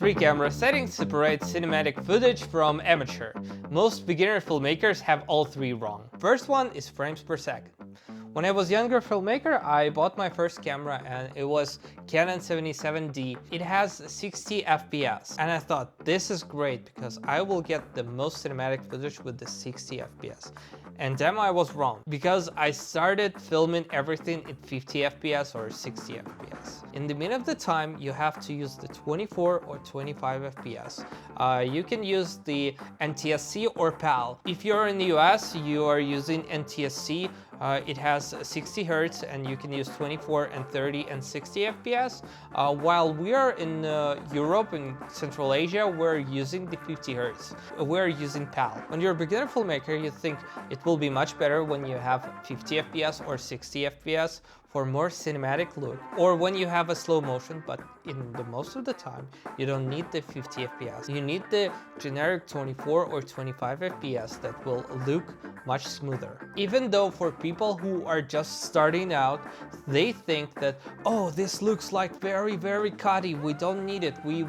3 camera settings separate cinematic footage from amateur. Most beginner filmmakers have all 3 wrong. First one is frames per second. When I was younger filmmaker, I bought my first camera and it was Canon 77D. It has 60 FPS and I thought this is great because I will get the most cinematic footage with the 60 FPS. And damn, I was wrong because I started filming everything in 50 FPS or 60 FPS. In the minute of the time, you have to use the 24 or 25 FPS. You can use the NTSC or PAL. If you're in the US, you are using NTSC. It has 60 Hz and you can use 24 and 30 and 60 FPS. While we are in Europe and Central Asia, we're using the 50 Hz. We're using PAL. When you're a beginner filmmaker, you think it will be much better when you have 50 FPS or 60 FPS for more cinematic look, or when you have a slow motion, but in the most of the time, you don't need the 50 FPS. You need the generic 24 or 25 FPS that will look much smoother. Even though for people who are just starting out, they think that, oh, this looks like very cutty, we don't need it, we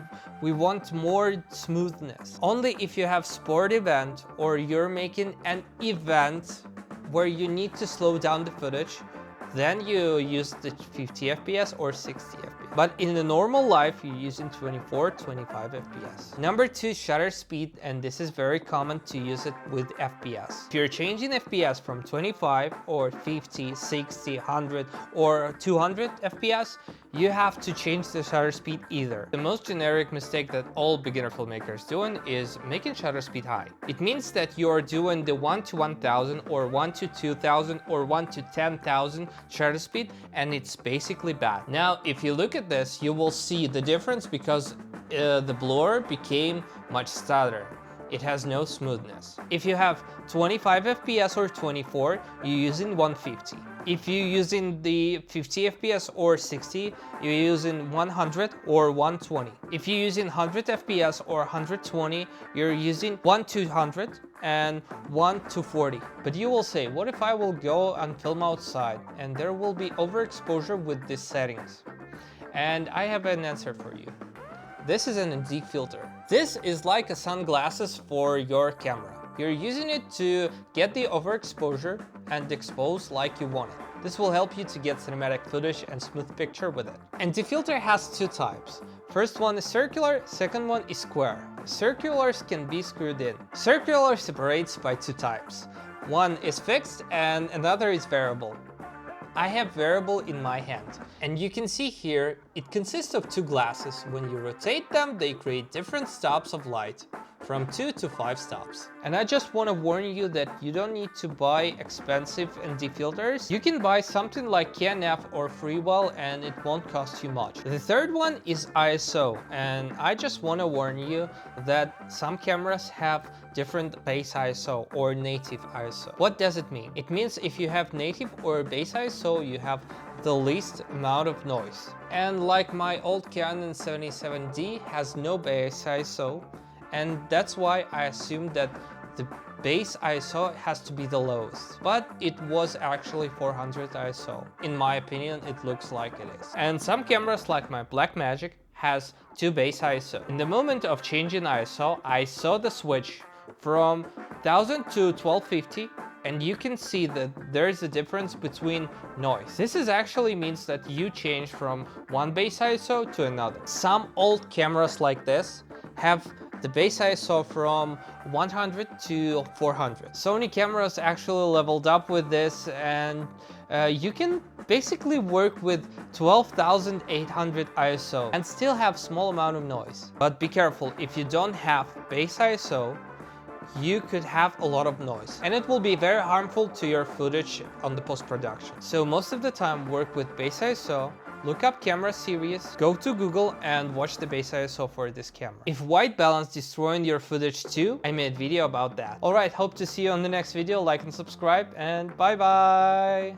want more smoothness. Only if you have sport event or you're making an event where you need to slow down the footage, then you use the 50 FPS or 60 FPS. But in the normal life, you're using 24, 25 FPS. Number 2, shutter speed, and this is very common to use it with FPS. If you're changing FPS from 25 or 50, 60, 100 or 200 FPS, you have to change the shutter speed either. The most generic mistake that all beginner filmmakers doing is making shutter speed high. It means that you're doing the 1 to 1000 or 1 to 2000 or 1 to 10,000 shutter speed, and it's basically bad. Now, if you look at this, you will see the difference because the blur became much stuttered. It has no smoothness. If you have 25 FPS or 24, you're using 150. If you're using the 50 FPS or 60, you're using 100 or 120. If you're using 100 FPS or 120, you're using 1 to 100 and 1 to 40. But you will say, what if I will go and film outside and there will be overexposure with these settings? And I have an answer for you. This is an ND filter. This is like a sunglasses for your camera. You're using it to get the overexposure and expose like you want it. This will help you to get cinematic footage and smooth picture with it. ND filter has 2 types. First one is circular, second one is square. Circulars can be screwed in. Circular separates by 2 types. One is fixed and another is variable. I have variable in my hand, and you can see here it consists of 2 glasses. When you rotate them, they create different stops of light, from 2 to 5 stops. And I just want to warn you that you don't need to buy expensive ND filters. You can buy something like KNF or Freewell and it won't cost you much. The third one is ISO, and I just want to warn you that some cameras have different base ISO or native ISO. What does it mean? It means if you have native or base ISO, you have the least amount of noise. And like my old Canon 77D has no base ISO, and that's why I assumed that the base ISO has to be the lowest. But it was actually 400 ISO. In my opinion, it looks like it is. And some cameras like my Blackmagic has 2 base ISO. In the moment of changing ISO, I saw the switch from 1000 to 1250, and you can see that there is a difference between noise. This is actually means that you change from one base ISO to another. Some old cameras like this have the base ISO from 100 to 400. Sony cameras actually leveled up with this, and you can basically work with 12,800 ISO and still have small amount of noise. But be careful, if you don't have base ISO, you could have a lot of noise and it will be very harmful to your footage on the post-production. So most of the time work with base ISO, look up camera series, go to Google and watch the base ISO for this camera. If white balance destroying your footage too, I made a video about that. Alright, hope to see you on the next video, like and subscribe, and bye bye!